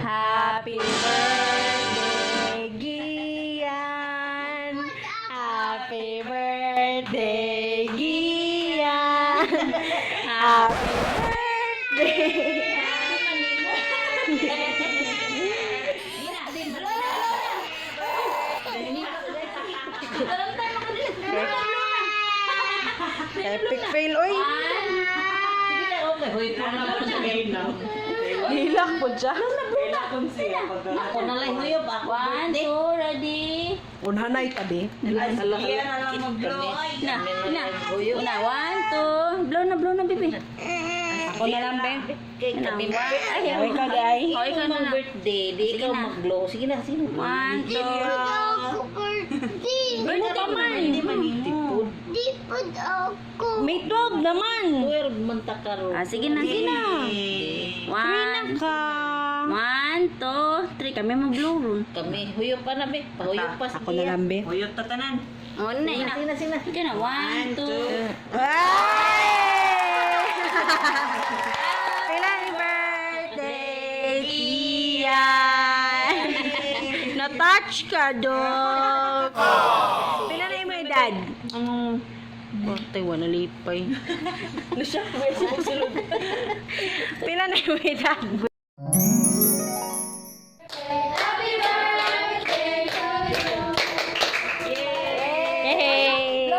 Happy birthday, Gian. Happy birthday, Gian. Happy birthday. Epic fail, oy. Hilak po siya. Ako na lang huyop. Ako 1, 2, ready. Unhanay tabi. Na, 1, 2. Blow na, bibi. Ako na lang, be. Kami ba? Ay, Ay, kagay. O, ikaw na lang. Birthday. Di ikaw mag-blow. Sige na, sige na. 1, 2. Birthday man. Hindi man tipod. May 12 naman. 12 man takaro. Ah, sige na, sige na. 1, Ka. 1, 2, 3. Kami mag-blow ron. Kami huyop pa na be. Pahuyop pa. Ako na lang, be. Uyot tatanan. O, na, ina. Sige na, sige na. Sige na, 1, 2. Happy birthday, Kian! Na-touch ka, dog! Pila na yung mga edad? Ang birthday, wala lipay. Pila na yung edad? Yay!